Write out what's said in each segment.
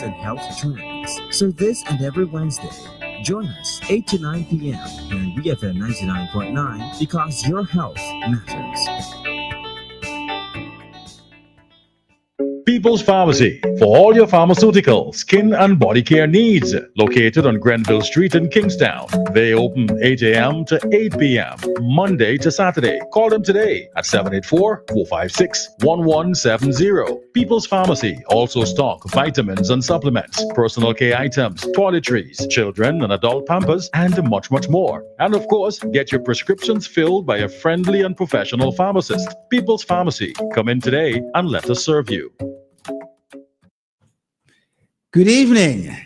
and health trends. So this and every Wednesday, join us 8 to 9 p.m. here in BFM 99.9 because your health matters. People's Pharmacy for all your pharmaceutical, skin, and body care needs. Located on Grenville Street in Kingstown. They open 8 a.m. to 8 p.m. Monday to Saturday. Call them today at 784-456-1170. People's Pharmacy also stock vitamins and supplements, personal care items, toiletries, children and adult pampers, and much, much more. And of course, get your prescriptions filled by a friendly and professional pharmacist. People's Pharmacy. Come in today and let us serve you. Good evening.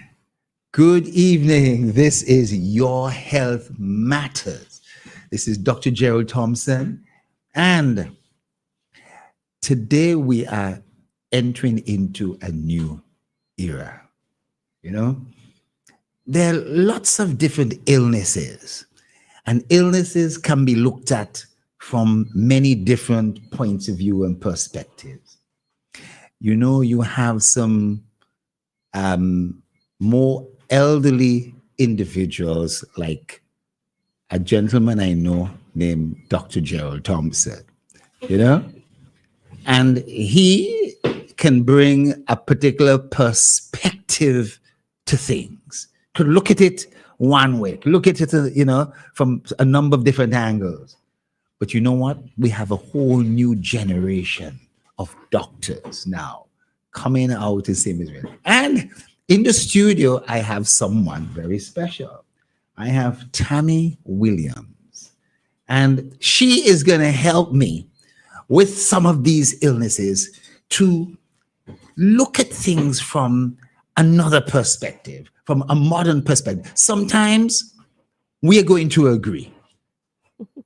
Good evening. This is Your Health Matters. This is Dr. Gerald Thompson. And today we are entering into a new era. You know, there are lots of different illnesses, and illnesses can be looked at from many different points of view and perspectives. You know, you have some more elderly individuals, like a gentleman I know named Dr. Gerald Thompson, you know, and he can bring a particular perspective to things. Could look at it one way, look at it, you know, from a number of different angles. But you know what? We have a whole new generation of doctors now coming out in same as well. And in the studio, I have someone very special. I have Tammy Williams, and she is going to help me with some of these illnesses to look at things from another perspective, from a modern perspective. Sometimes we are going to agree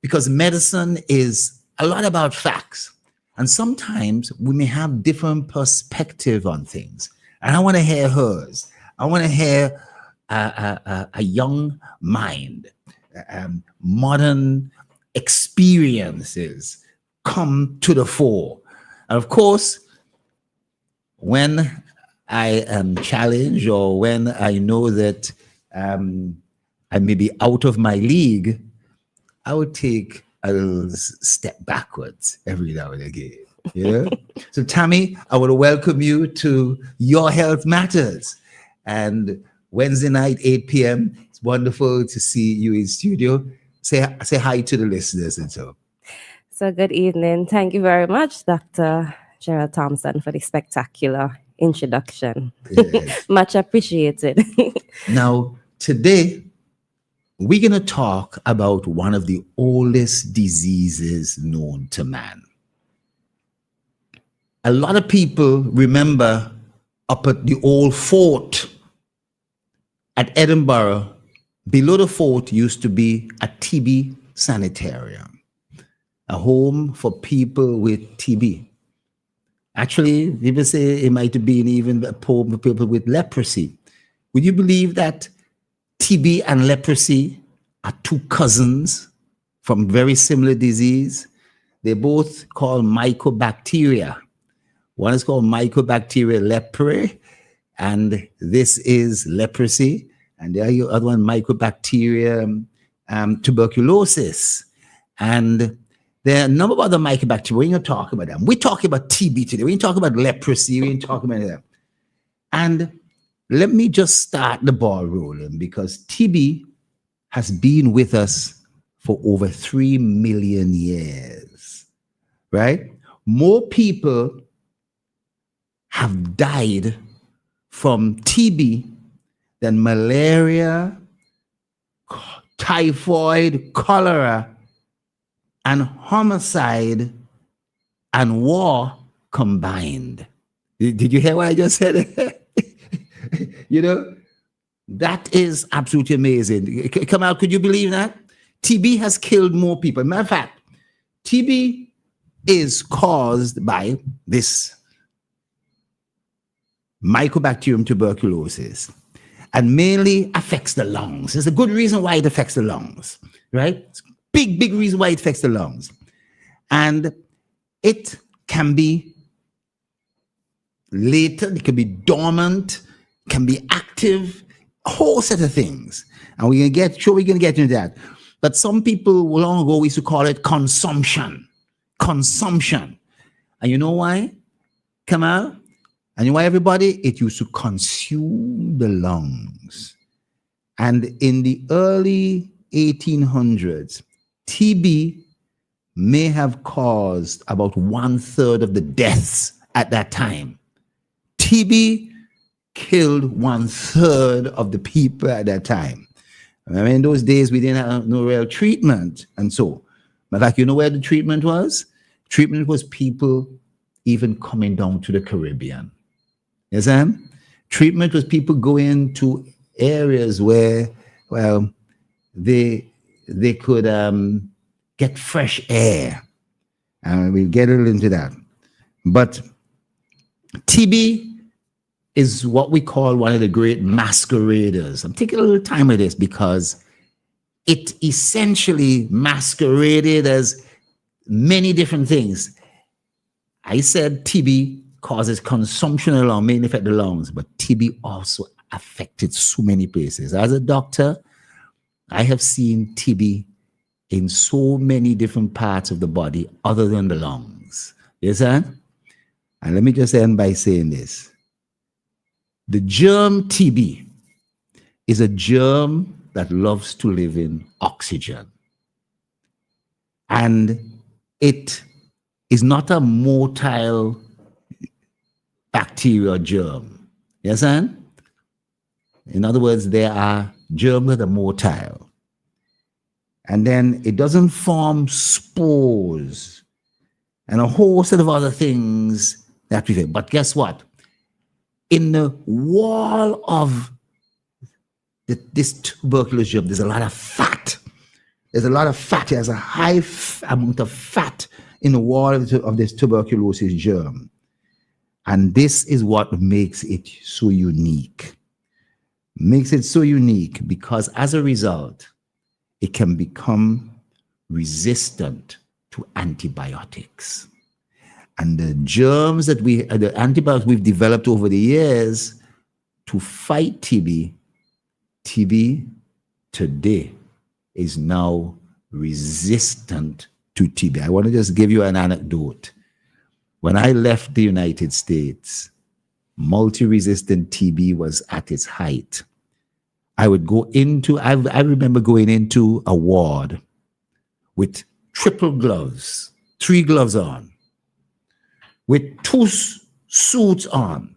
because medicine is a lot about facts. And sometimes we may have different perspective on things. And I want to hear hers. I want to hear a young mind, modern experiences come to the fore. And of course, when I am challenged or when I know that I may be out of my league, I would take a little step backwards every now and again. Yeah. So Tammy, I want to welcome you to Your Health Matters. And Wednesday night, 8 p.m. It's wonderful to see you in studio. Say hi to the listeners and so. So good evening. Thank you very much, Dr. Gerald Thompson, for the spectacular introduction. Yes. Much appreciated. Now, today, we're going to talk about one of the oldest diseases known to man. A lot of people remember up at the old fort at Edinburgh, below the fort used to be a TB sanitarium, a home for people with TB. Actually, people say it might have been even a home for people with leprosy. Would you believe that TB and leprosy are two cousins from very similar disease? They're both called mycobacteria. One is called Mycobacteria leprae, and this is leprosy. And the other one, Mycobacteria tuberculosis. And there are a number of other mycobacteria. We're going to talk about them. We're talking about TB today. We're talking about leprosy. We're talking about them. And let me just start the ball rolling, because TB has been with us for over 3 million years, right? More people have died from TB than malaria, typhoid, cholera, and homicide and war combined. Did you hear what I just said? You know, that is absolutely amazing. Kamal, could you believe that? TB has killed more people. Matter of fact, TB is caused by this Mycobacterium tuberculosis and mainly affects the lungs. There's a good reason why it affects the lungs, right? Big reason why it affects the lungs. And it can be latent, it can be dormant, can be active, a whole set of things. And we're going to get into that. But some people long ago we used to call it consumption. Consumption. And you know why? Kamal? And you know why, everybody? It used to consume the lungs. And in the early 1800s, TB may have caused about 1/3 of the deaths at that time. TB killed 1/3 of the people at that time. I mean, in those days, we didn't have no real treatment. And so, in fact, you know where the treatment was? Treatment was people even coming down to the Caribbean. Yes, Sam? Treatment was people going to areas where, well, they could get fresh air. And we'll get a little into that. But TB is what we call one of the great masqueraders. I'm taking a little time with this because it essentially masqueraded as many different things. I said TB causes consumption of the lung, mainly affect the lungs, but TB also affected so many places. As a doctor, I have seen TB in so many different parts of the body other than the lungs. Yes, sir? And let me just end by saying this. The germ TB is a germ that loves to live in oxygen. And it is not a motile bacteria germ. Yes, sir? In other words, there are germs that are motile. And then it doesn't form spores and a whole set of other things that we do. But guess what? In the wall of this tuberculosis germ, there's a lot of fat. There's a lot of fat. There's a high amount of fat in the wall of this tuberculosis germ. And this is what makes it so unique. Makes it so unique because as a result, it can become resistant to antibiotics. And the germs that the antibiotics we've developed over the years to fight TB today is now resistant to TB. I want to just give you an anecdote. When I left the United States, multi-resistant TB was at its height. I remember going into a ward with triple gloves, 3 gloves on, with 2 suits on.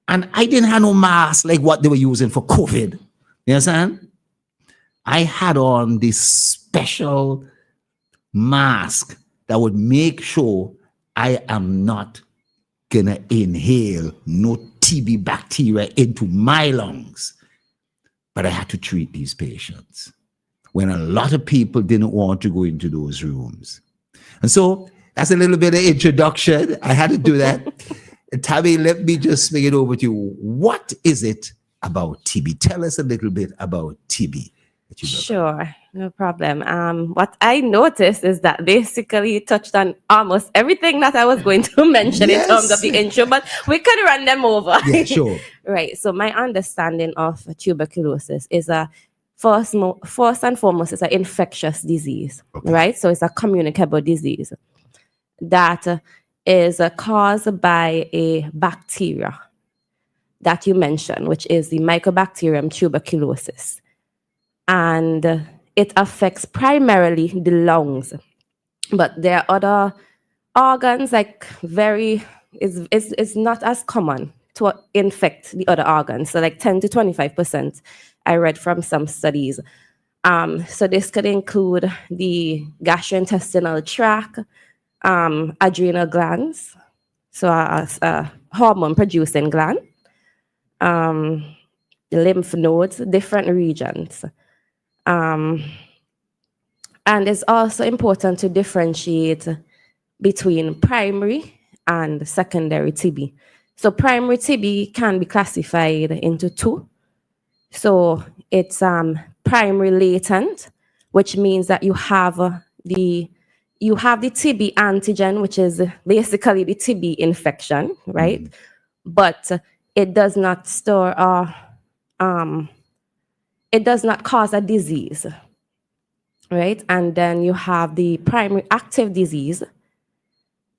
And I didn't have no mask like what they were using for COVID. You understand? I had on this special mask that would make sure I am not gonna inhale no TB bacteria into my lungs. But I had to treat these patients when a lot of people didn't want to go into those rooms. And so that's a little bit of introduction. I had to do that. Tammy, let me just swing it over to you. What is it about TB? Tell us a little bit about TB. Sure, no problem. What I noticed is that basically you touched on almost everything that I was going to mention in terms of the intro, but we could run them over. Yeah, sure. Right. So my understanding of tuberculosis is first and foremost, it's an infectious disease, right? So it's a communicable disease that is caused by a bacteria that you mentioned, which is the Mycobacterium tuberculosis. And it affects primarily the lungs, but there are other organs it's not as common to infect the other organs. So like 10 to 25%, I read from some studies. So this could include the gastrointestinal tract, adrenal glands, so a hormone-producing gland, the lymph nodes, different regions. And it's also important to differentiate between primary and secondary TB. So primary TB can be classified into 2. So it's primary latent, which means that you have the TB antigen, which is basically the TB infection, right? But it does not store or it does not cause a disease, right? And then you have the primary active disease.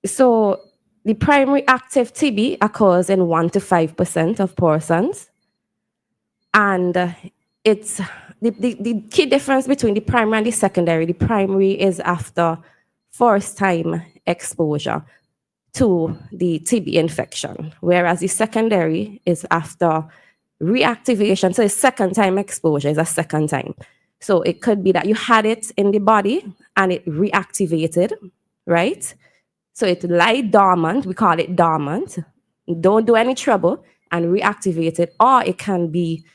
So the primary active TB occurs in 1 to 5% of persons. And it's the key difference between the primary and the secondary. The primary is after first time exposure to the TB infection, whereas the secondary is after reactivation. So the second time exposure is a second time. So it could be that you had it in the body and it reactivated, right? So it lie dormant, we call it dormant, don't do any trouble and reactivate it. Or it can be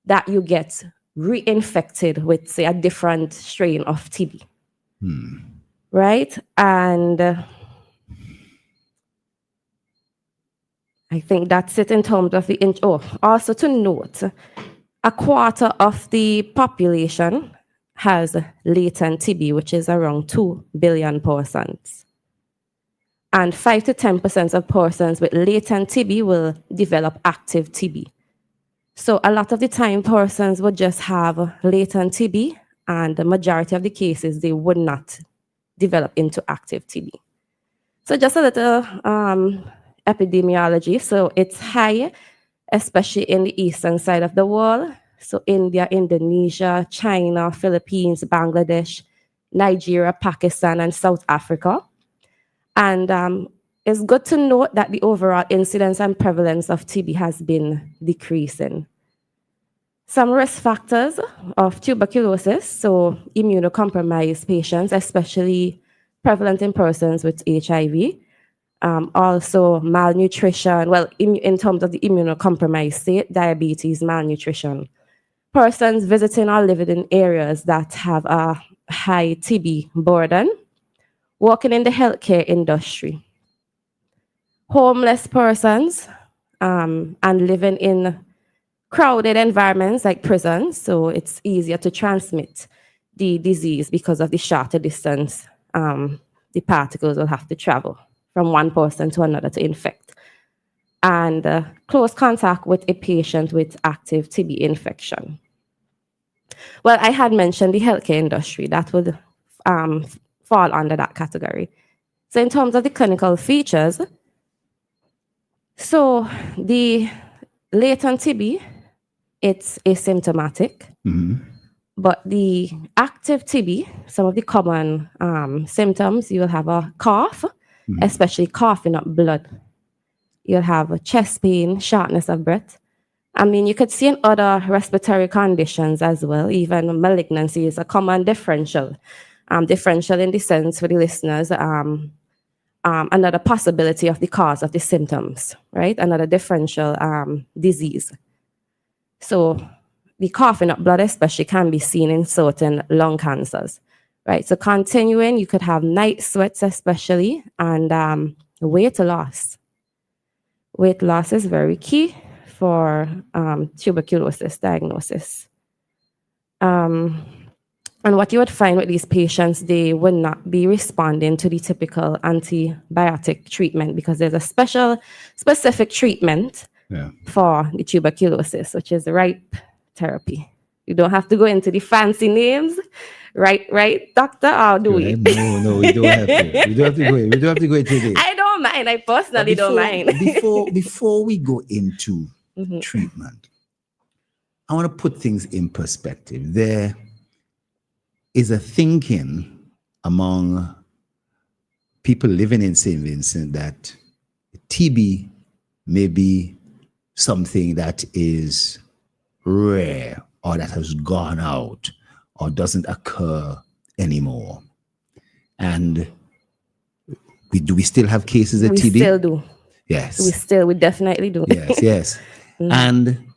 that you get reinfected with, say, a different strain of TB, right? And I think that's it in terms of the, also to note, a quarter of the population has latent TB, which is around 2 billion persons. And 5 to 10% of persons with latent TB will develop active TB. So a lot of the time, persons would just have latent TB, and the majority of the cases, they would not develop into active TB. So just a little epidemiology. So it's high, especially in the eastern side of the world. So India, Indonesia, China, Philippines, Bangladesh, Nigeria, Pakistan, and South Africa. And it's good to note that the overall incidence and prevalence of TB has been decreasing. Some risk factors of tuberculosis, so immunocompromised patients, especially prevalent in persons with HIV. Also malnutrition, well, in terms of the immunocompromised state, diabetes, malnutrition. Persons visiting or living in areas that have a high TB burden, working in the healthcare industry. Homeless persons, and living in crowded environments like prisons, so it's easier to transmit the disease because of the shorter distance the particles will have to travel from one person to another to infect. And close contact with a patient with active TB infection. Well, I had mentioned the healthcare industry. That would fall under that category. So in terms of the clinical features, so the latent TB, it's asymptomatic. But the active TB, some of the common symptoms, you'll have a cough, especially coughing up blood. You'll have a chest pain, shortness of breath. I mean, you could see in other respiratory conditions as well. Even malignancy is a common differential. Differential in the sense for the listeners, another possibility of the cause of the symptoms, right? Another differential disease. So the coughing up blood especially can be seen in certain lung cancers, right? So continuing, you could have night sweats especially, and weight loss. Weight loss is very key for tuberculosis diagnosis. And what you would find with these patients, they would not be responding to the typical antibiotic treatment because there's a specific treatment for the tuberculosis, which is RIPE therapy. You don't have to go into the fancy names, right, doctor? Or do we? No, we don't have to. We don't have to go into this. I don't mind. I personally don't mind. before we go into treatment, I want to put things in perspective. There is a thinking among people living in St. Vincent that TB may be something that is rare or that has gone out or doesn't occur anymore. And do we still have cases of TB? We still do. Yes. We definitely do. Yes. And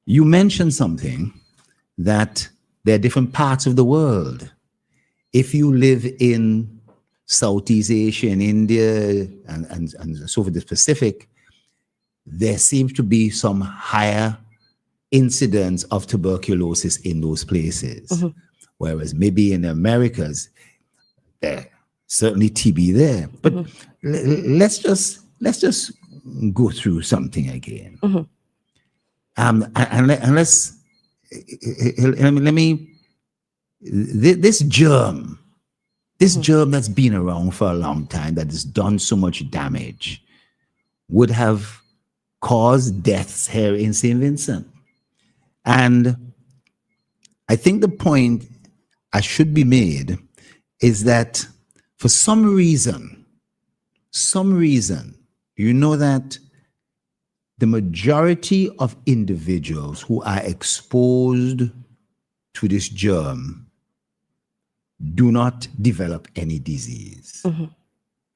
you mentioned something that there are different parts of the world. If you live in Southeast Asia and India and so forth, the Pacific, there seems to be some higher incidence of tuberculosis in those places. Whereas maybe in the Americas, there's certainly TB there. But let's just go through something again. this germ that's been around for a long time, that has done so much damage, would have caused deaths here in St. Vincent. And I think the point I should be made is that for some reason, you know that the majority of individuals who are exposed to this germ do not develop any disease.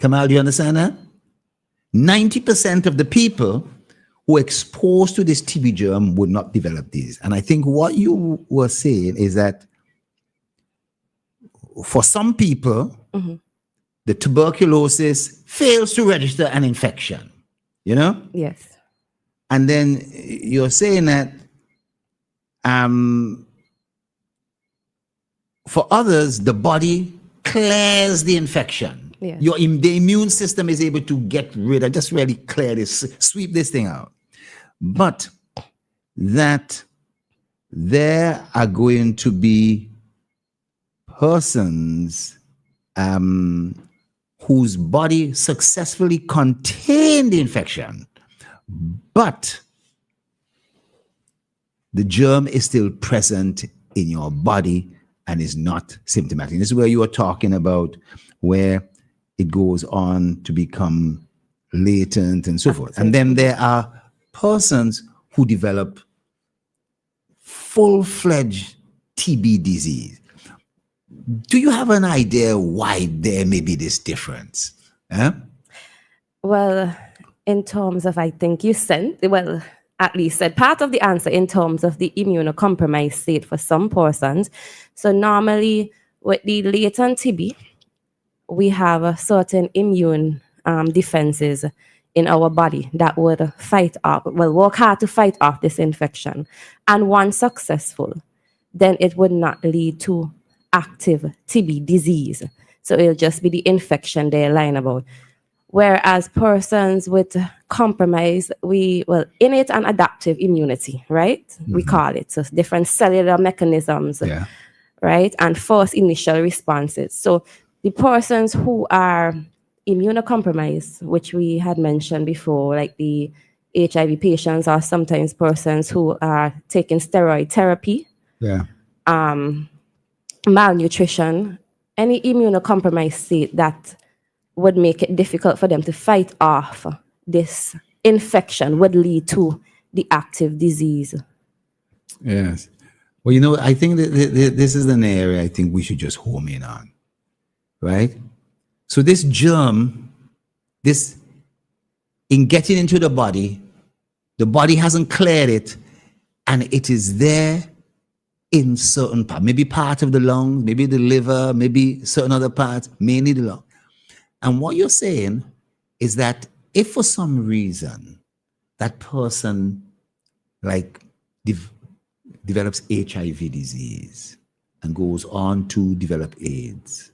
Kamal, do you understand that? 90% of the people who are exposed to this TB germ would not develop disease. And I think what you were saying is that for some people, the tuberculosis fails to register an infection, you know? Yes. And then you're saying that for others, the body clears the infection. Yes. The immune system is able to get rid of, just really clear this, sweep this thing out. But that there are going to be persons whose body successfully contained the infection, but the germ is still present in your body and is not symptomatic. This is where you are talking about where it goes on to become latent and so forth. And then there are persons who develop full-fledged TB disease. Do you have an idea why there may be this difference? Well, in terms of, I think you said, well, at least said part of the answer in terms of the immunocompromised state for some persons. So normally with the latent TB, we have a certain immune defenses in our body that would fight off, work hard to fight off this infection. And once successful, then it would not lead to active TB disease. So it'll just be the infection they're lying about. Whereas persons with compromise, innate and adaptive immunity, right? We call it. So different cellular mechanisms, right? And first initial responses. So the persons who are immunocompromised, which we had mentioned before, like the HIV patients, or sometimes persons who are taking steroid therapy, malnutrition, any immunocompromised state that would make it difficult for them to fight off this infection would lead to the active disease. Yes. Well, you know, I think that this is an area I think we should just home in on, right? So this germ, in getting into the body hasn't cleared it, and it is there in certain parts, maybe part of the lungs, maybe the liver, maybe certain other parts, mainly the lung. And what you're saying is that if for some reason that person develops HIV disease and goes on to develop AIDS,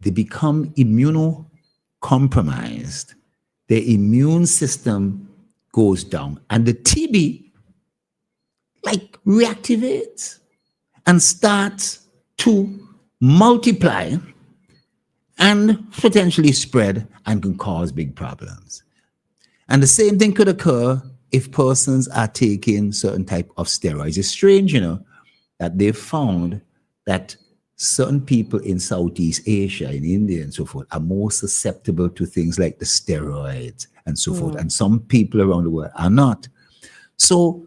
they become immunocompromised, their immune system goes down, and the TB reactivates and starts to multiply and potentially spread and can cause big problems. And the same thing could occur if persons are taking certain type of steroids. It's strange, you know, that they've found that certain people in Southeast Asia, in India and so forth, are more susceptible to things like the steroids and so forth. And some people around the world are not. So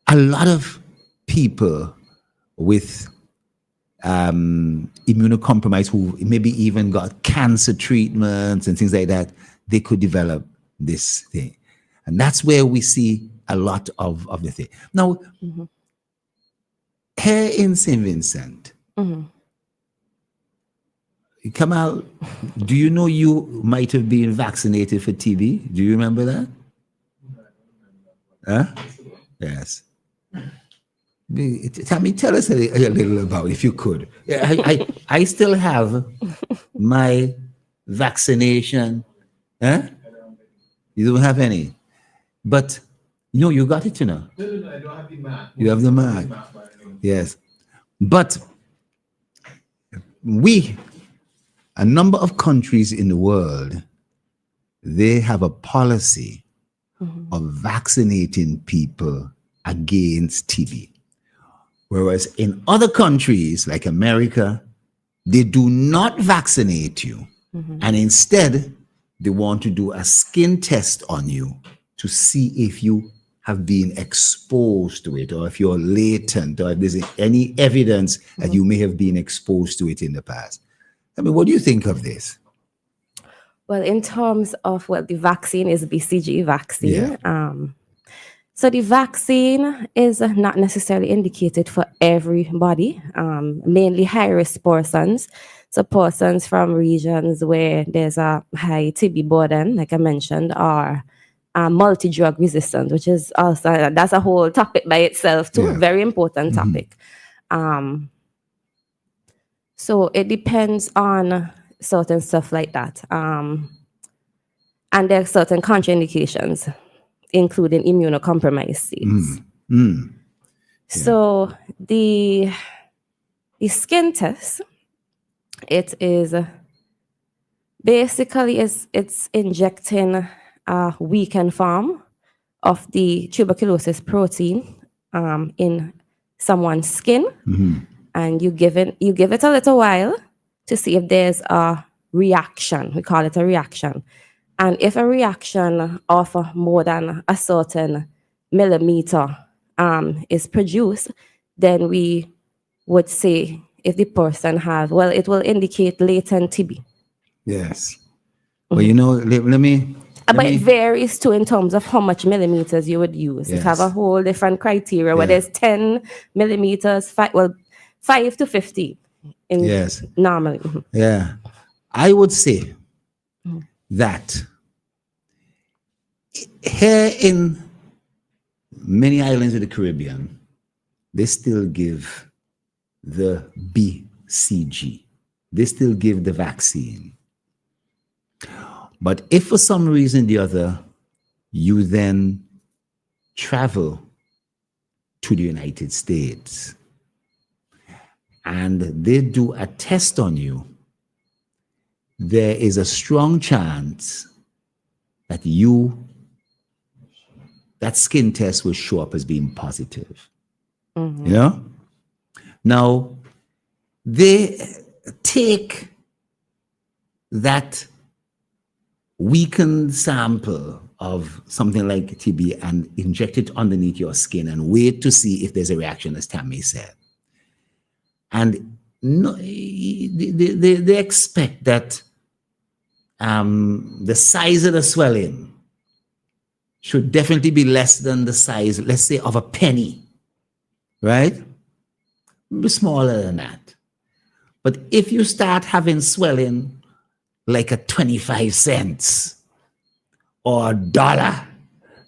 a lot of people with immunocompromised who maybe even got cancer treatments and things like that, they could develop this thing. And that's where we see a lot of the thing. Now, here in St. Vincent, Kamal, do you know you might have been vaccinated for TB? Do you remember that? Yes. Tell us a little about it, if you could. I still have my vaccination. You don't have any? But you got it, No, I don't have the math. You have the math. Yes. But a number of countries in the world, they have a policy of vaccinating people against TB. Whereas in other countries like America, they do not vaccinate you. And instead, they want to do a skin test on you to see if you have been exposed to it, or if you're latent, or if there's any evidence that you may have been exposed to it in the past. I mean, what do you think of this? Well, in terms of the vaccine is BCG vaccine. So the vaccine is not necessarily indicated for everybody, mainly high-risk persons. So persons from regions where there's a high TB burden, like I mentioned, or multi-drug resistant, which is also, that's a whole topic by itself too, very important topic. So it depends on certain stuff like that. And there are certain contraindications, including immunocompromised states. So the skin test, it is basically it's injecting a weakened form of the tuberculosis protein in someone's skin, and you give it a little while to see if there's a reaction. We call it a reaction. And if a reaction of more than a certain millimeter is produced, then we would say if the person has, it will indicate latent TB. Yes. Well, let me... But it varies too in terms of how much millimeters you would use. Yes. It have a whole different criteria where there's 10 millimeters, 5 to 50 normally. Yeah. I would say that here in many islands of the Caribbean, they still give the BCG. They still give the vaccine. But if for some reason or the other, you then travel to the United States and they do a test on you, there is a strong chance that that skin test will show up as being positive. Now, they take that weakened sample of something like TB and inject it underneath your skin and wait to see if there's a reaction, as Tammy said. And they expect that the size of the swelling should definitely be less than the size, let's say, of a penny, right? Be smaller than that. But if you start having swelling like a 25 cents or $1,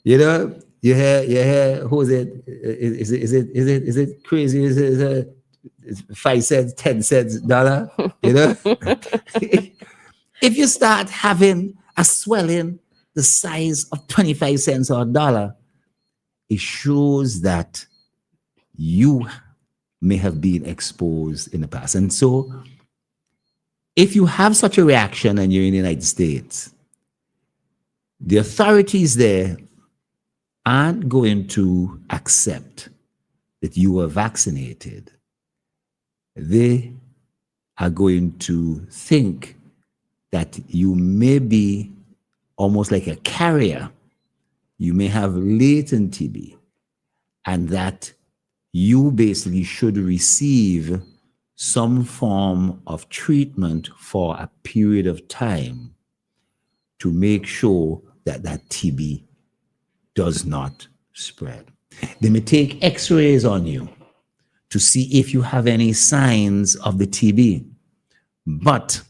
you hear, who is it? Is it crazy? Is it 5 cents, 10 cents, $1? If you start having a swelling the size of 25 cents or $1, it shows that you may have been exposed in the past. And so if you have such a reaction and you're in the United States, the authorities there aren't going to accept that you were vaccinated. They are going to think that you may be almost like a carrier. You may have latent TB, and that you basically should receive some form of treatment for a period of time to make sure that that TB does not spread. They may take x-rays on you to see if you have any signs of the TB. But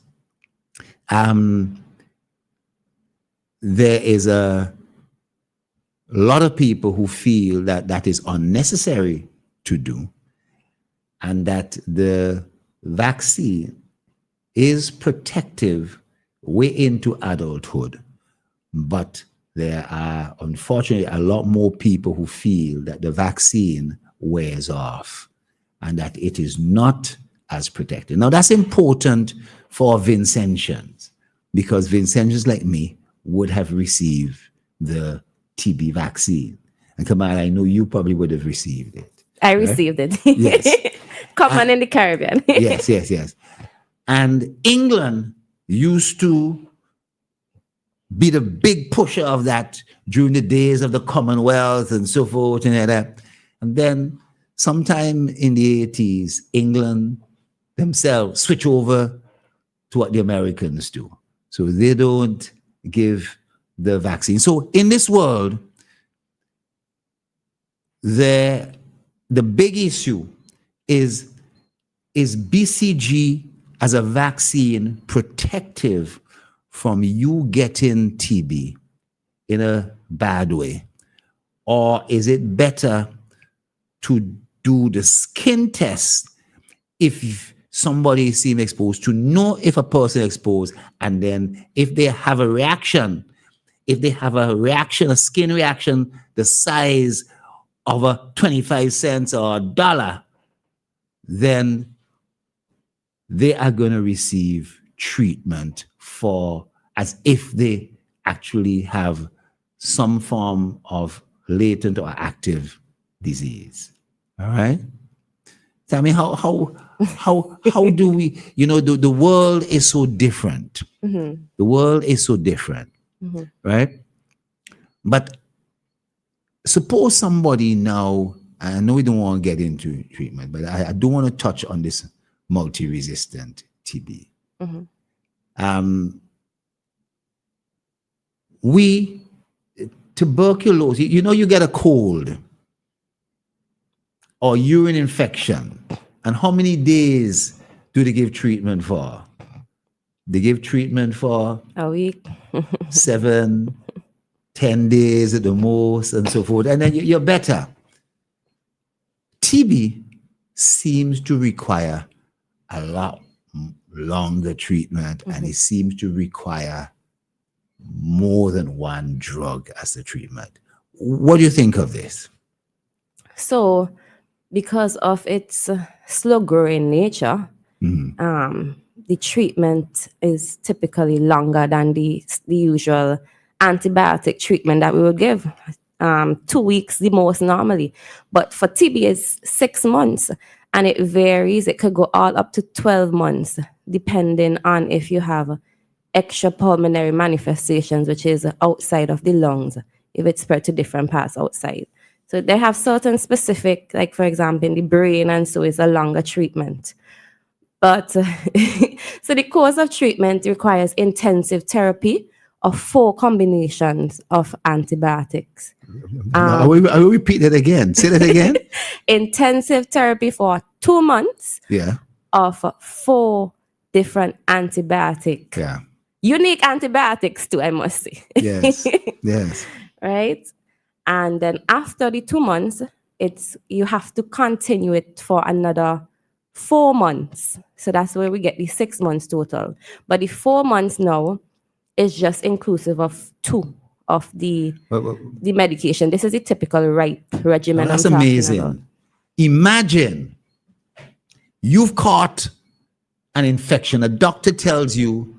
there is a lot of people who feel that that is unnecessary to do, and that the vaccine is protective way into adulthood, but there are unfortunately a lot more people who feel that the vaccine wears off and that it is not as protective. Now, that's important for Vincentians, because Vincentians like me would have received the TB vaccine. And Kamal, I know you probably would have received it. I received it. Yes. Common in the Caribbean. Yes. And England used to be the big pusher of that during the days of the Commonwealth and so forth and that. And then sometime in the 80s, England themselves switch over to what the Americans do. So they don't give the vaccine. So in this world, the big issue is BCG as a vaccine protective from you getting TB in a bad way? Or is it better to do the skin test if somebody seems exposed, to know if a person is exposed, and then if they have a reaction, a skin reaction the size of a 25 cents or $1, then they are going to receive treatment for as if they actually have some form of latent or active disease. All right. Tell me how do we, the world is so different. Mm-hmm. The world is so different, Mm-hmm. right? But suppose somebody now, I know we don't want to get into treatment, but I do want to touch on this multi-resistant TB. Mm-hmm. Tuberculosis, you get a cold or urine infection, and how many days do they give treatment for? They give treatment for A week. 7, 10 days at the most, and so forth, and then you're better. TB seems to require a lot longer treatment, and it seems to require more than one drug as the treatment. What do you think of this? So, because of its slow growing nature, the treatment is typically longer than the usual antibiotic treatment that we would give. 2 weeks the most normally. But for TB, it's 6 months, and it varies. It could go all up to 12 months, depending on if you have extrapulmonary manifestations, which is outside of the lungs, if it's spread to different parts outside. So they have certain specific, like for example, in the brain, and so it's a longer treatment. But so the course of treatment requires intensive therapy of 4 combinations of antibiotics. I will repeat that again. Say that again. Intensive therapy for 2 months of 4 different antibiotic. Yeah. Unique antibiotics too, I must say. Yes. Yes. Right? And then after the 2 months, you have to continue it for another 4 months. So that's where we get the 6 months total. But the 4 months now is just inclusive of 2 of the medication. This is a typical regimen. That's amazing. Imagine you've caught an infection. A doctor tells you,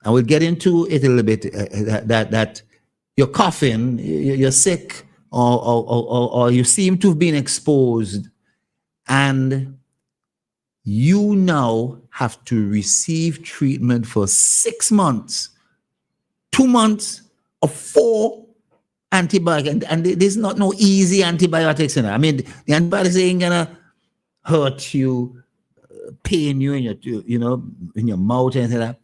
and we'll get into it a little bit, that you're coughing, you're sick, or you seem to have been exposed, and you now have to receive treatment for 6 months, 2 months of 4 antibiotics, and there's not no easy antibiotics in it. I mean, the antibiotics ain't gonna hurt you, pain you in in your mouth and anything like that.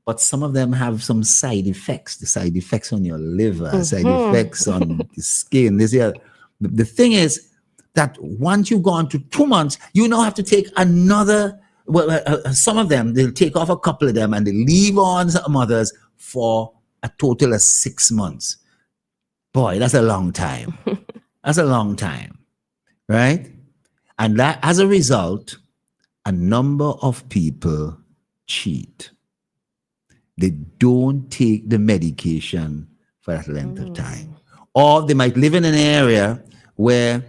But some of them have some side effects. The side effects on your liver, side effects on the skin. The thing is that once you've gone to 2 months, you now have to take another. Some of them, they'll take off a couple of them and they leave on some others for a total of 6 months. Boy, that's a long time. That's a long time, right? And that, as a result, a number of people cheat. They don't take the medication for that length of time. Or they might live in an area where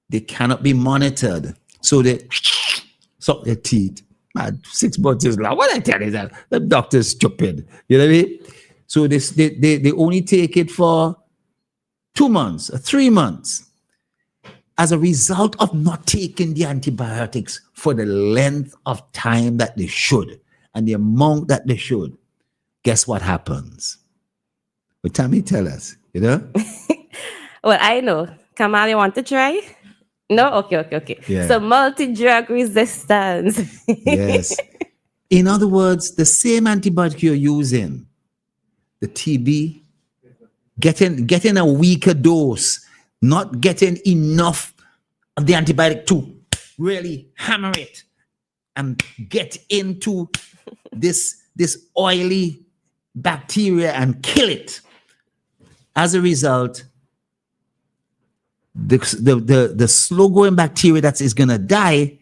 they cannot be monitored. So they suck their teeth. Man, 6 months is long. What I tell you that the doctor's stupid. You know what I mean? So they only take it for 2 months or 3 months. As a result of not taking the antibiotics for the length of time that they should and the amount that they should, guess what happens? But Tammy, tell us, you know? Well, I know. Kamal, you want to try? No? Okay. Yeah. So multi-drug resistance. Yes. In other words, the same antibiotic you're using, the TB, getting a weaker dose, not getting enough of the antibiotic to really hammer it and get into this oily bacteria and kill it. As a result, the slow-going bacteria that is going to die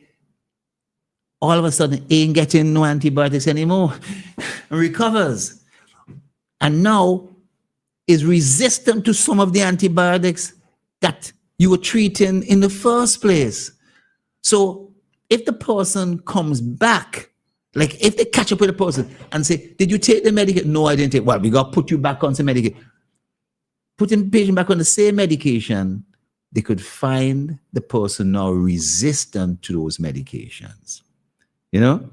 all of a sudden ain't getting no antibiotics anymore and recovers. And now is resistant to some of the antibiotics that you were treating in the first place. So if the person comes back, like if they catch up with the person and say, did you take the medication? No, I didn't take. Well, we got to put you back on some medication. Putting the patient back on the same medication, they could find the person now resistant to those medications. You know?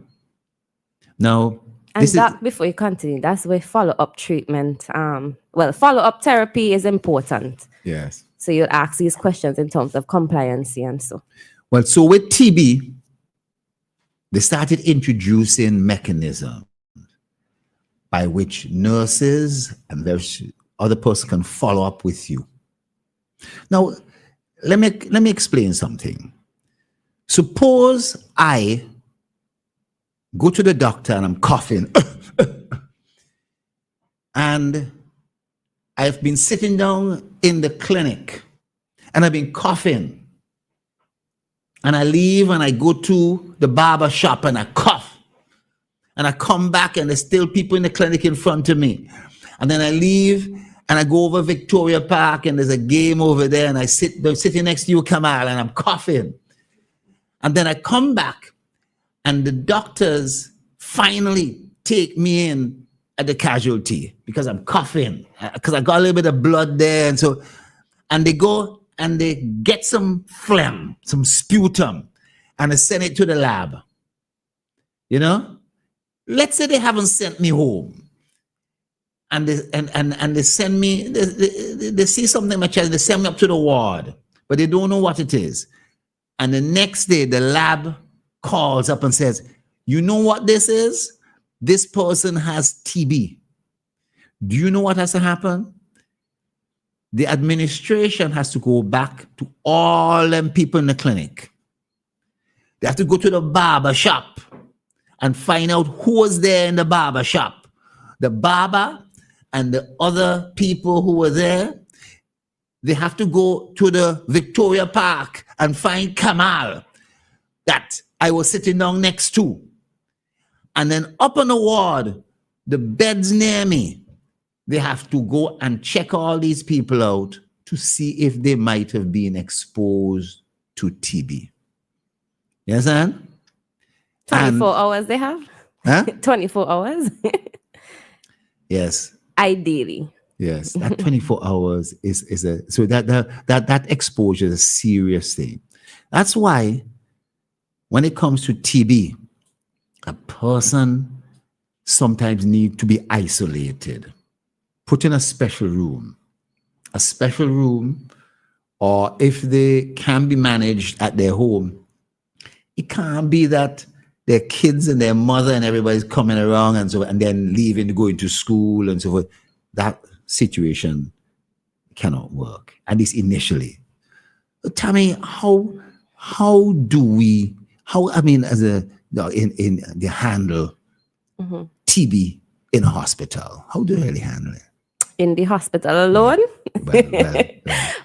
Now, And before you continue, that's where follow-up treatment, follow-up therapy is important. yes. So you'll ask these questions in terms of compliance and so. Well, so with TB, they started introducing mechanisms by which nurses and other person can follow up with you. Now, let me explain something. Suppose I go to the doctor and I'm coughing and I've been sitting down in the clinic and I've been coughing and I leave and I go to the barber shop and I cough and I come back and there's still people in the clinic in front of me. And then I leave and I go over Victoria Park and there's a game over there and I'm sitting next to you, Kamal, and I'm coughing. And then I come back and the doctors finally take me in at the casualty because I'm coughing, because I got a little bit of blood there. And they go and they get some phlegm, some sputum, and they send it to the lab. You know? Let's say they haven't sent me home. And they send me, they see something in my chest, they send me up to the ward, but they don't know what it is. And the next day, the lab calls up and says, you know what this is? This person has TB. Do you know what has to happen? The administration has to go back to all them people in the clinic. They have to go to the barber shop and find out who was there in the barber shop. The barber and the other people who were there, they have to go to the Victoria Park and find Kamal that I was sitting down next to. And then up on the ward, the beds near me, they have to go and check all these people out to see if they might have been exposed to TB. You understand? 24 hours they have? Huh? 24 hours? Yes. Ideally. Yes. That 24 hours is so that exposure is a serious thing. That's why when it comes to TB, a person sometimes needs to be isolated, put in a special room, or if they can be managed at their home, it can't be that their kids and their mother and everybody's coming around and then leaving to go into school and so forth. That situation cannot work, at least initially. But tell me, how in the handle TB in a hospital? How do you really handle it? In the hospital alone? Well.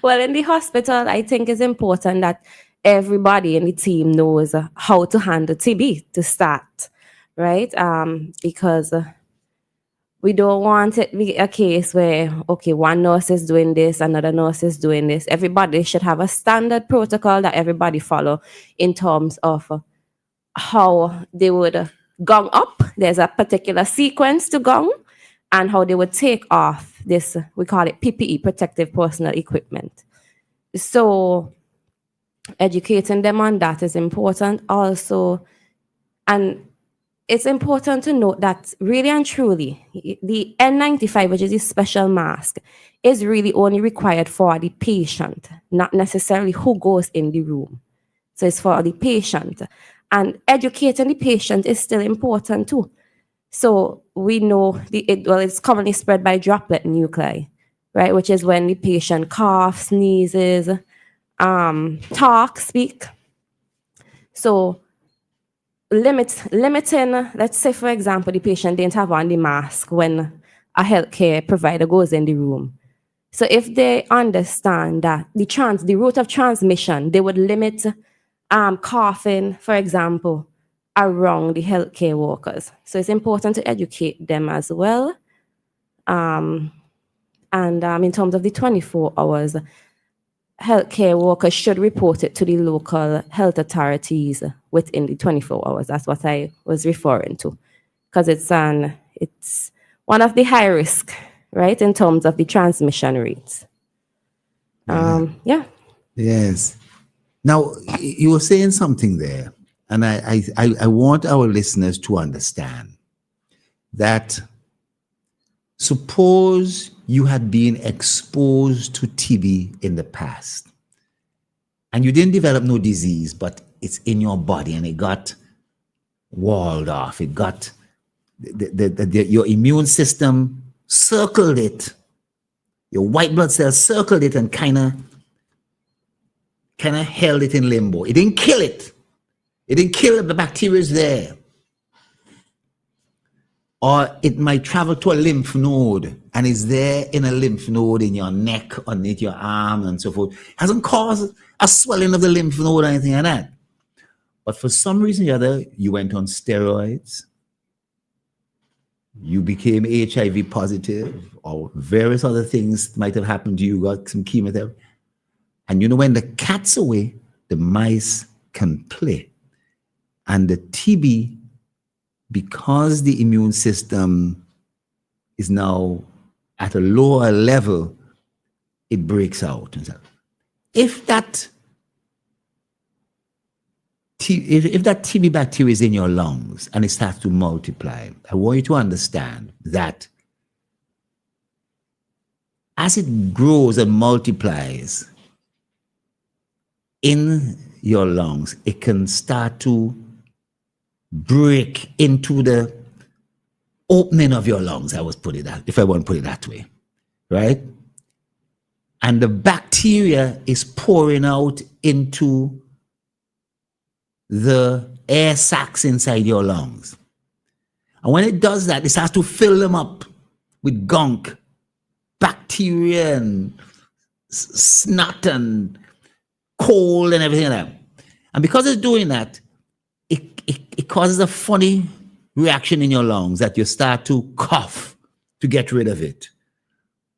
Well, in the hospital, I think it's important that everybody in the team knows how to handle TB to start, right? Because We don't want it to be a case where, okay, one nurse is doing this, another nurse is doing this. Everybody should have a standard protocol that everybody follow in terms of how they would gong up. There's a particular sequence to gong, and how they would take off this, we call it PPE, protective personal equipment. So educating them on that is important also. And it's important to note that really and truly, the N95, which is a special mask, is really only required for the patient, not necessarily who goes in the room. So it's for the patient. And educating the patient is still important too. So we know it's commonly spread by droplet nuclei, right? Which is when the patient coughs, sneezes, talks, speak. So limiting, let's say, for example, the patient didn't have on the mask when a healthcare provider goes in the room. So if they understand that the route of transmission, they would limit coughing, for example, around the healthcare workers. So it's important to educate them as well. And in terms of the 24 hours, healthcare workers should report it to the local health authorities within the 24 hours. That's what I was referring to, because it's one of the high risk, right, in terms of the transmission rates. Yeah. Yes. Now, you were saying something there, and I want our listeners to understand that suppose you had been exposed to TB in the past and you didn't develop no disease, but it's in your body and it got walled off. It got, your immune system circled it. Your white blood cells circled it and kind of held it in limbo. It didn't kill it. It didn't kill it. The bacteria is there. Or it might travel to a lymph node and is there in a lymph node in your neck, underneath your arm, and so forth. Hasn't caused a swelling of the lymph node or anything like that. But for some reason or other, you went on steroids, you became HIV positive, or various other things might have happened to you, got some chemotherapy. And you know, when the cat's away, the mice can play. And the TB, because the immune system is now at a lower level, it breaks out. If that TB bacteria is in your lungs and it starts to multiply, I want you to understand that as it grows and multiplies in your lungs, it can start to break into the opening of your lungs, if I want to put it that way, right? And the bacteria is pouring out into the air sacs inside your lungs. And when it does that, it starts to fill them up with gunk, bacteria and snot and cold and everything like that. And because it's doing that, it causes a funny reaction in your lungs that you start to cough to get rid of it.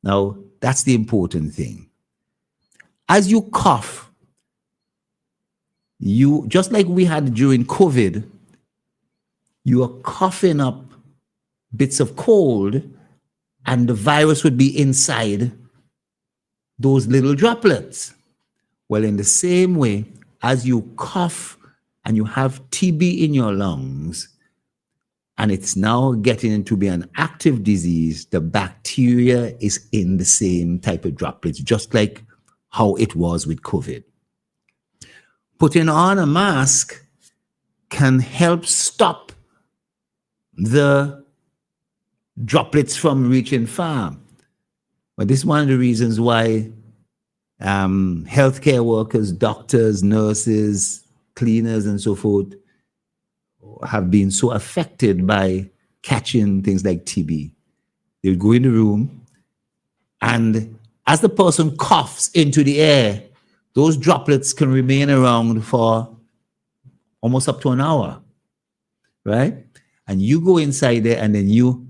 Now, that's the important thing. As you cough, you, just like we had during COVID, you are coughing up bits of cold and the virus would be inside those little droplets. Well, in the same way, as you cough and you have TB in your lungs, and it's now getting to be an active disease, the bacteria is in the same type of droplets, just like how it was with COVID. Putting on a mask can help stop the droplets from reaching far. But this is one of the reasons why healthcare workers, doctors, nurses, cleaners, and so forth have been so affected by catching things like TB. They would go in the room, and as the person coughs into the air, those droplets can remain around for almost up to an hour, right? And you go inside there and then you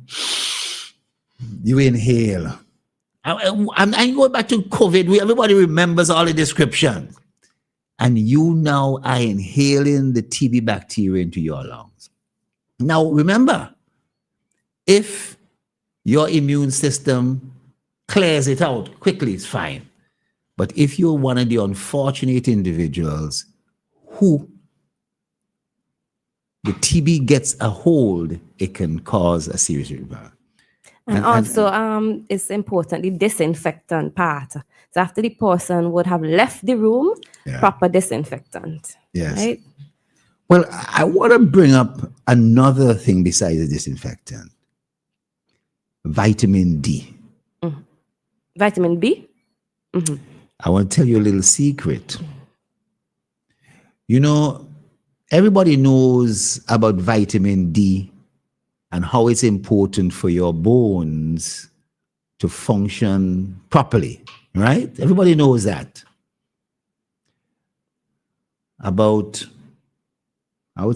You inhale. I'm going back to COVID. Everybody remembers all the descriptions. And you now are inhaling the TB bacteria into your lungs. Now, remember, if your immune system clears it out quickly, it's fine. But if you're one of the unfortunate individuals who the TB gets a hold, it can cause a serious rebound. And also, it's important, the disinfectant part. So after the person would have left the room, proper disinfectant. Yes. Right? Well, I want to bring up another thing besides the disinfectant. Vitamin D. Vitamin B? I want to tell you a little secret. You know, everybody knows about vitamin D and how it's important for your bones to function properly, right? Everybody knows that. I would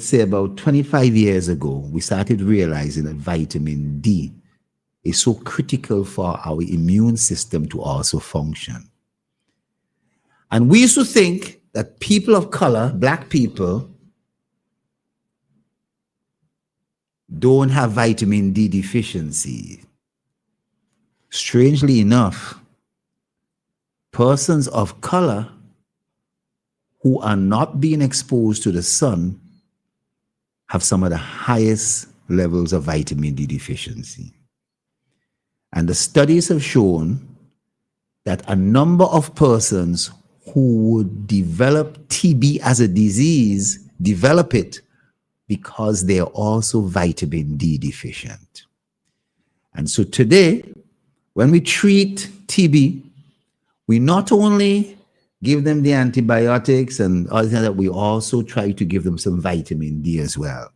say about 25 years ago, we started realizing that vitamin D is so critical for our immune system to also function. And we used to think that people of color, black people, don't have vitamin D deficiency. Strangely enough, persons of color who are not being exposed to the sun have some of the highest levels of vitamin D deficiency. And the studies have shown that a number of persons who would develop TB as a disease develop it because they are also vitamin D deficient. And so today, when we treat TB, we not only give them the antibiotics and other things, that we also try to give them some vitamin D as well,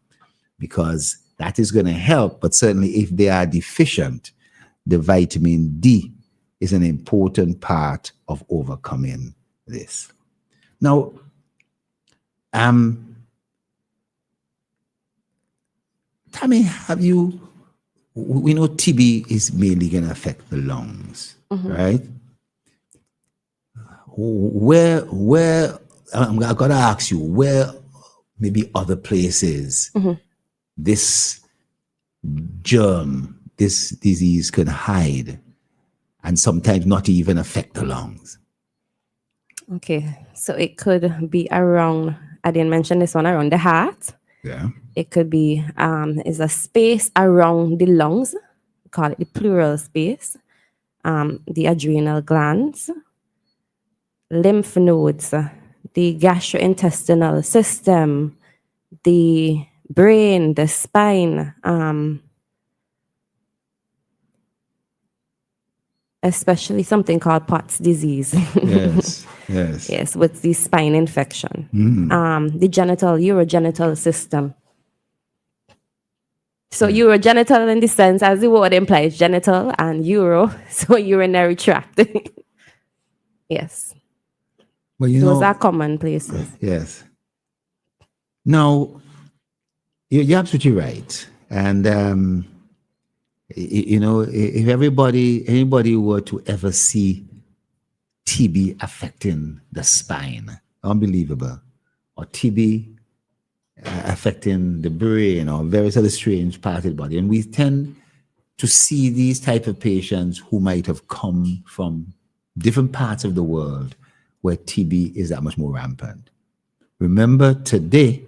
because that is going to help. But certainly if they are deficient, the vitamin D is an important part of overcoming this. Now, Tammy, we know TB is mainly going to affect the lungs, right? Where, I've got to ask you, where maybe other places this germ, this disease can hide and sometimes not even affect the lungs? Okay, so it could be around, I didn't mention this one, around the heart. Yeah. It could be, is a space around the lungs, we call it the pleural space, the adrenal glands, lymph nodes, the gastrointestinal system, the brain, the spine, especially something called Pott's disease. Yes, with the spine infection. The urogenital system. So urogenital in the sense, as the word implies, genital and uro, so urinary tract. Yes. Well, those are common places. Yes. Now, you're absolutely right. And, if anybody were to ever see TB affecting the spine, unbelievable, or TB affecting the brain or various other strange parts of the body. And we tend to see these type of patients who might have come from different parts of the world where TB is that much more rampant. Remember, today,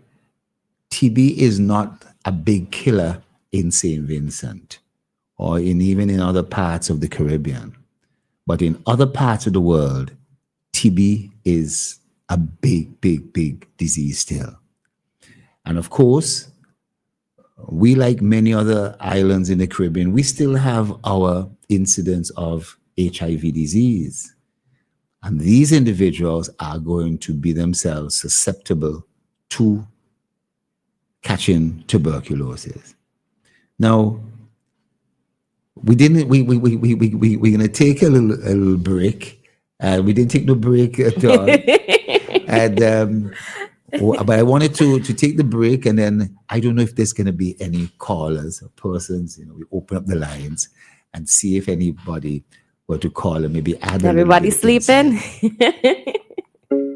TB is not a big killer in St. Vincent or even in other parts of the Caribbean. But in other parts of the world, TB is a big, big, big disease still. And of course, we, like many other islands in the Caribbean, we still have our incidence of HIV disease. And these individuals are going to be themselves susceptible to catching tuberculosis. Now, we're going to take a little break. We didn't take no break at all. And but I wanted to take the break, and then I don't know if there's going to be any callers or persons. We open up the lines, and see if anybody were to call and maybe add a little Everybody bit of insight. sleeping?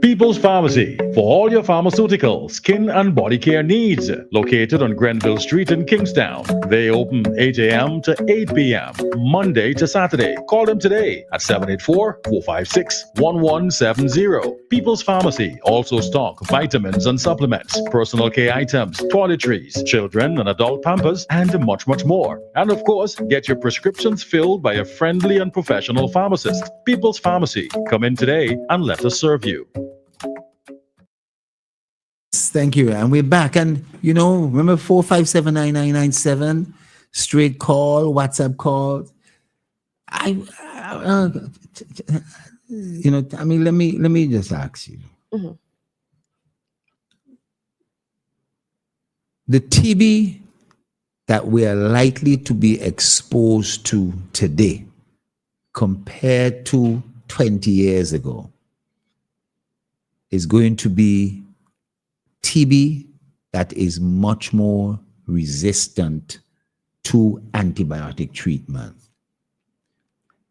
People's Pharmacy for all your pharmaceutical, skin, and body care needs. Located on Grenville Street in Kingstown. They open 8 a.m. to 8 p.m. Monday to Saturday. Call them today at 784-456-1170. People's Pharmacy also stock vitamins and supplements, personal care items, toiletries, children and adult pampers, and much, much more. And of course, get your prescriptions filled by a friendly and professional pharmacist. People's Pharmacy. Come in today and let us serve you. Thank you. And we're back. And, remember 4579997, straight call, WhatsApp call. let me just ask you. Mm-hmm. The TB that we are likely to be exposed to today compared to 20 years ago is going to be TB that is much more resistant to antibiotic treatment.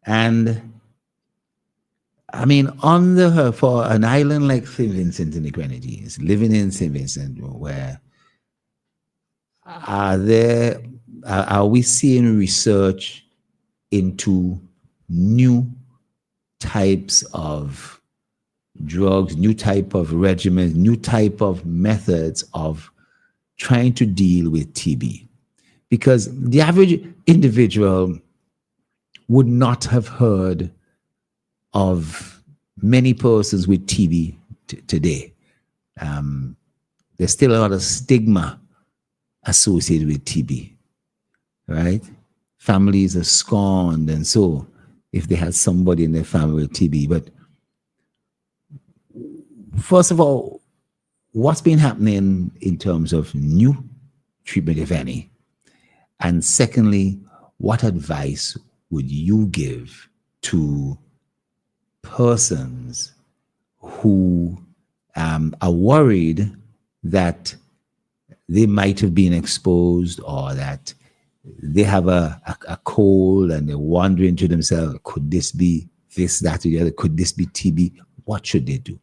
And for an island like St. Vincent and the Grenadines, living in St. Vincent, where are we seeing research into new types of drugs, new type of regimens, new type of methods of trying to deal with TB? Because the average individual would not have heard of many persons with TB today. There's still a lot of stigma associated with TB, right? Families are scorned, and so if they had somebody in their family with TB. But first of all, what's been happening in terms of new treatment, if any? And secondly, what advice would you give to persons who are worried that they might have been exposed, or that they have a cold and they're wondering to themselves, could this be this, that, or the other? Could this be TB? What should they do?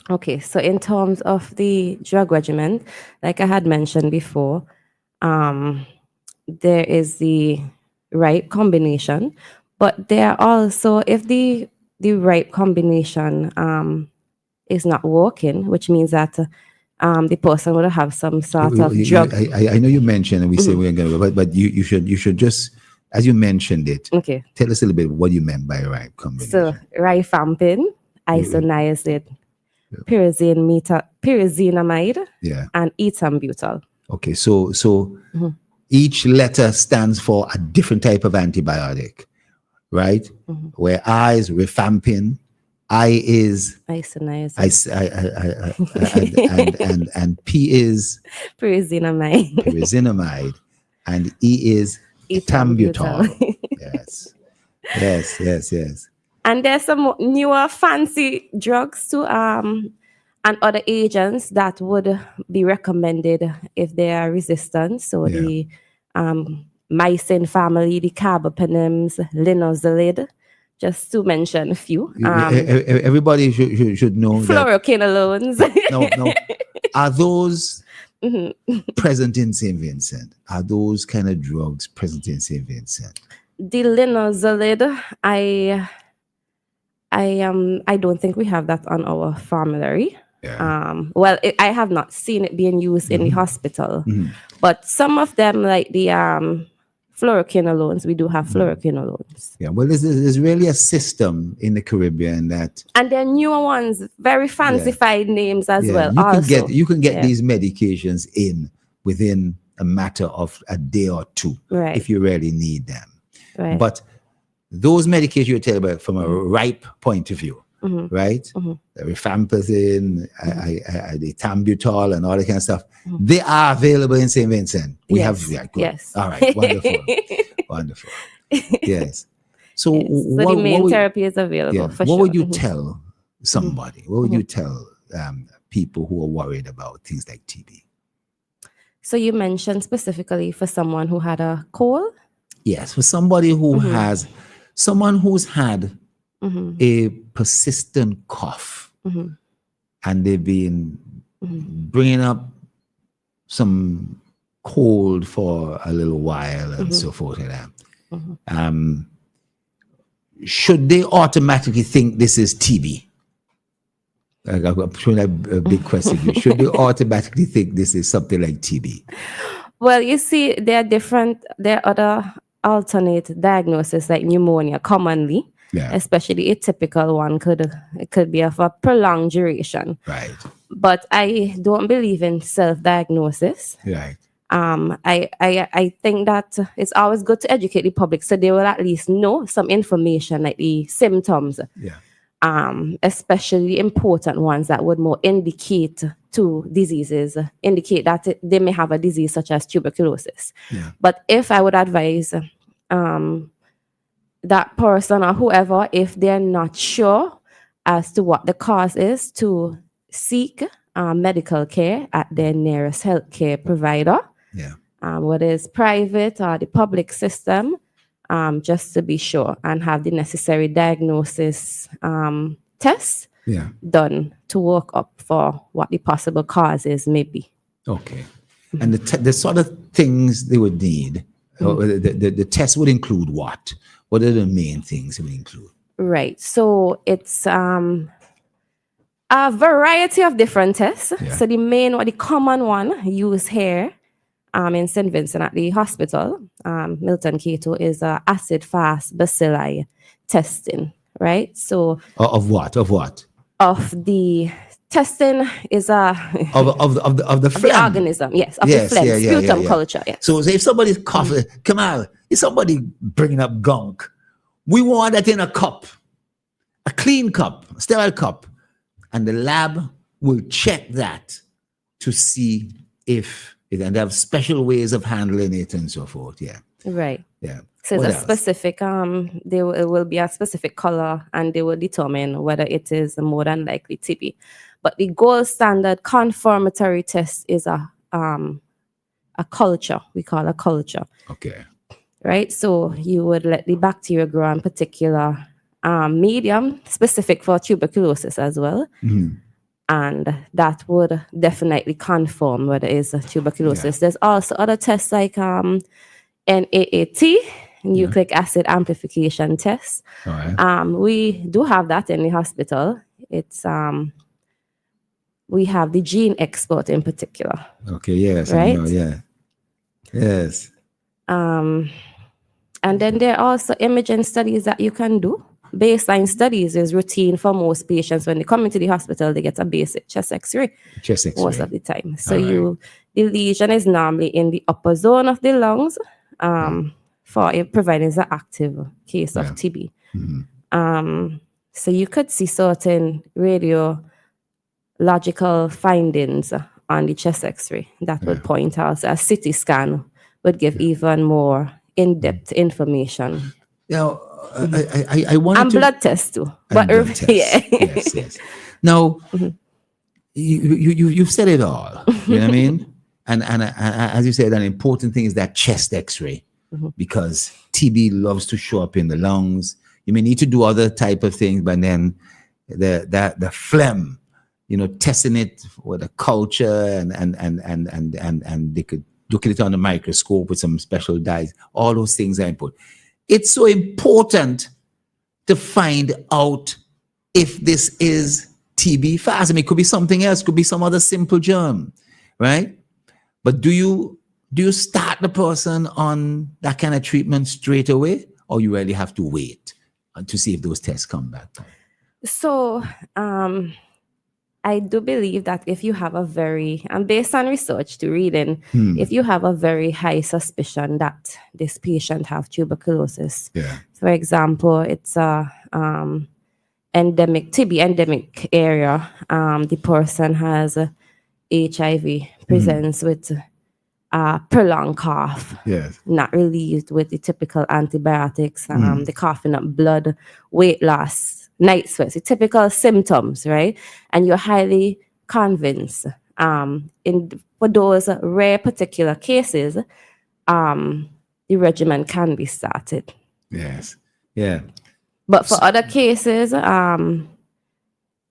Okay, so in terms of the drug regimen, like I had mentioned before, there is the right combination, but there are also, if the right combination is not working, which means that the person would have some sort of drug. I know you mentioned, and we say we're going to, but you should just, as you mentioned it, okay, tell us a little bit what you meant by right combination. So rifampin, isoniazid, pyrazinamide, and ethambutal. Okay, so each letter stands for a different type of antibiotic, right? Where I is rifampin, I is isoniazid, and P is pyrazinamide, and E is ethambutal. Yes. And there's some newer fancy drugs too, and other agents that would be recommended if they are resistant. So the mycin family, the carbapenems, linezolid, just to mention a few. Everybody should know fluoroquinolones. No. Are those present in St. Vincent? Are those kind of drugs present in St. Vincent? The linezolid, I don't think we have that on our formulary. I have not seen it being used in the hospital, but some of them, like the fluoroquinolones, we do have fluoroquinolones. Yeah, well, there's really a system in the Caribbean that, and there are newer ones, very fancified names as well. You can get these medications in within a matter of a day or two, right, if you really need them. Right. But those medications you're telling about from a ripe point of view, right? The rifampicin, the ethambutal, and all that kind of stuff, they are available in St. Vincent. We have, good. Yes. All right, wonderful. Yes. So the main therapy is available. For what sure. would you tell somebody? What would you tell people who are worried about things like TB? So you mentioned specifically for someone who had a cold. Yes, for somebody who has, someone who's had a persistent cough and they've been bringing up some cold for a little while and so forth like that. Should they automatically think this is TB? I'm throwing a big question. Should they automatically think this is something like TB? Well, you see, there are other alternate diagnoses like pneumonia commonly, especially a typical one could be of a prolonged duration. Right. But I don't believe in self-diagnosis. Right. I think that it's always good to educate the public so they will at least know some information like the symptoms. Yeah. Especially important ones that would more indicate to diseases, indicate that they may have a disease such as tuberculosis. Yeah. But if I would advise that person or whoever, if they're not sure as to what the cause is, to seek medical care at their nearest healthcare provider, whether it's private or the public system, just to be sure and have the necessary diagnosis tests done to work up for what the possible causes may be. Okay. And the sort of things they would need, the test would include what? What are the main things it would include? Right. So it's a variety of different tests. Yeah. So the common one used here in St. Vincent at the hospital, Milton Cato, is acid-fast bacilli testing, right? So Of what? of the testing is Of the the phlegm. organism, yes, of Yes, the phlegm, yeah, sputum culture, yes. So if somebody's coughing, come out, if somebody bringing up gunk, we want that in a cup, a clean cup, a sterile cup, and the lab will check that to see if, and they have special ways of handling it and so forth. Yeah. Right. Yeah. So What it's a else? specific, it will be a specific color and they will determine whether it is more than likely TB. But the gold standard confirmatory test is a culture. We call a culture, Okay. right? So you would let the bacteria grow in particular medium specific for tuberculosis as well. And that would definitely confirm whether it's a tuberculosis. There's also other tests like NAAT, nucleic acid amplification test. All right. We do have that in the hospital. It's we have the gene export in particular. Okay. Yes. I Right? know, yeah. Yes. And then there are also imaging studies that you can do. Baseline studies is routine for most patients. When they come into the hospital, they get a basic chest X-ray Chest X-ray. most of the time. So All the lesion is normally in the upper zone of the lungs, for it providing an active case of TB. So you could see certain radiological findings on the chest X-ray that would point out. So a CT scan would give even more in-depth information. Now, I wanted And to... blood tests too. And But blood tests. yeah. Yes. Now, you've said it all. You know what I mean? And as you said, an important thing is that chest X-ray, because TB loves to show up in the lungs. You may need to do other type of things, but then the phlegm, testing it with a culture and they could look at it on the microscope with some special dyes. All those things are important. It's so important to find out if this is TB fast. I mean, it could be something else, could be some other simple germ, right? But do you start the person on that kind of treatment straight away, or you really have to wait to see if those tests come back? So I do believe that if you have and based on research to reading, if you have a very high suspicion that this patient have tuberculosis, for example, it's a TB endemic area, the person has HIV, presents with prolonged cough, not relieved with the typical antibiotics, the coughing up blood, weight loss, night sweats, the typical symptoms, right? And you're highly convinced for those rare particular cases, the regimen can be started. Yes. Yeah. But for other cases,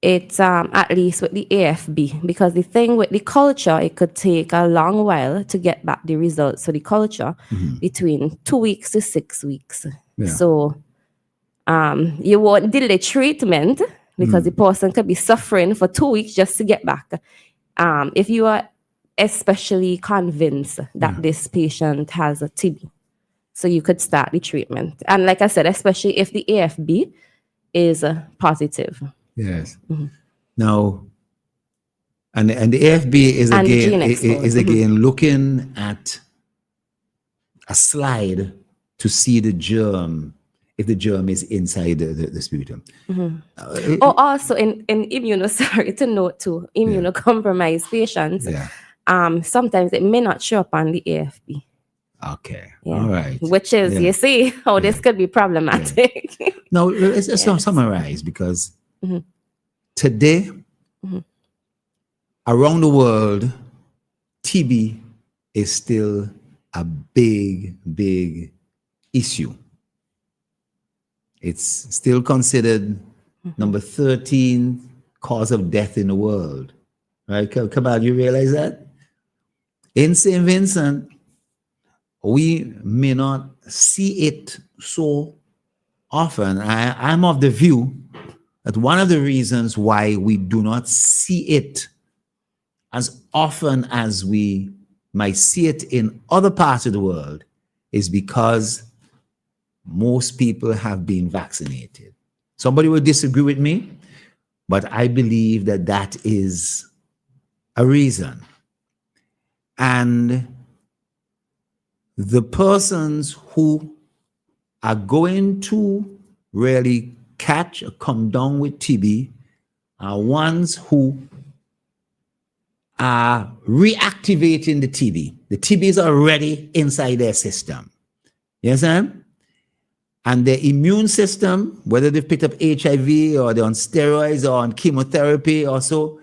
it's at least with the AFB, because the thing with the culture, it could take a long while to get back the results for the culture, between 2 weeks to 6 weeks. Yeah. So you won't delay treatment because the person could be suffering for 2 weeks just to get back. If you are especially convinced that this patient has a TB, so you could start the treatment. And like I said, especially if the AFB is positive. Yes. Now, and the AFB is And again gene export. is again looking at a slide to see the germ, if the germ is inside the sputum. Or also in sorry to note too, immunocompromised patients, sometimes it may not show up on the AFB. Okay. Yeah. All right. Which is, you see, how this could be problematic. Now, let's summarize, because today, around the world, TB is still a big, big issue. It's still considered number 13 cause of death in the world. Right? Come on, you realize that? In St. Vincent, we may not see it so often. I'm of the view that one of the reasons why we do not see it as often as we might see it in other parts of the world is because most people have been vaccinated. Somebody will disagree with me, but I believe that that is a reason. And the persons who are going to really catch or come down with TB are ones who are reactivating the TB. The TB is already inside their system. You understand? And their immune system, whether they've picked up HIV or they're on steroids or on chemotherapy or so,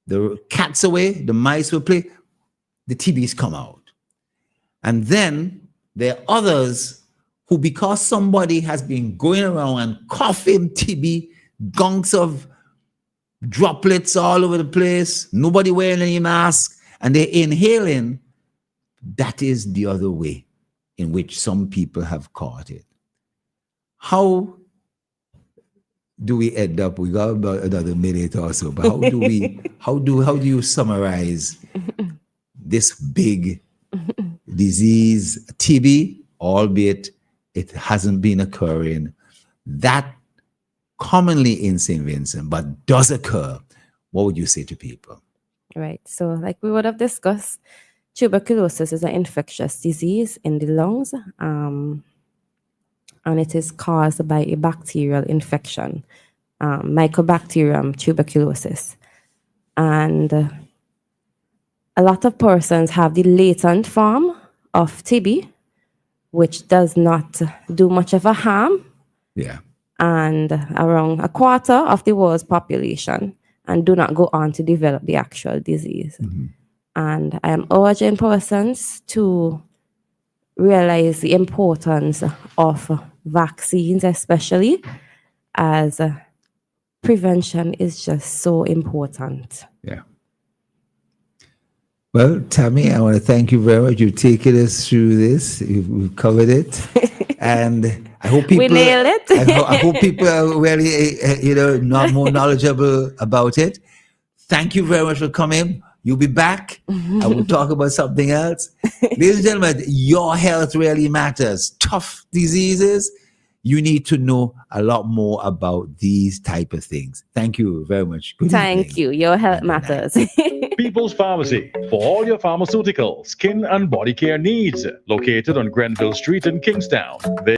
the cat's away, the mice will play, the TBs come out. And then there are others who, because somebody has been going around and coughing TB, gunks of droplets all over the place, nobody wearing any mask, and they're inhaling, that is the other way in which some people have caught it. How do we end up? We got about another minute or so, but how do you summarize this big disease, TB, albeit it hasn't been occurring that commonly in St. Vincent, but does occur? What would you say to people? Right. So like we would have discussed, tuberculosis is an infectious disease in the lungs, and it is caused by a bacterial infection, Mycobacterium tuberculosis. And a lot of persons have the latent form of TB, which does not do much of a harm. Yeah. And around a quarter of the world's population and do not go on to develop the actual disease. And I am urging persons to realize the importance of vaccines, especially as prevention is just so important. Yeah. Well, Tammy, I want to thank you very much. You've taken us through this. We've covered it. And I hope people... We nailed it. I hope people are really, not more knowledgeable about it. Thank you very much for coming. You'll be back. I will talk about something else. Ladies and gentlemen, your health really matters. Tough diseases, you need to know a lot more about these type of things. Thank you very much. Good Thank evening. you. Your health matters. People's Pharmacy for all your pharmaceutical, skin and body care needs. Located on Grenville Street in Kingstown.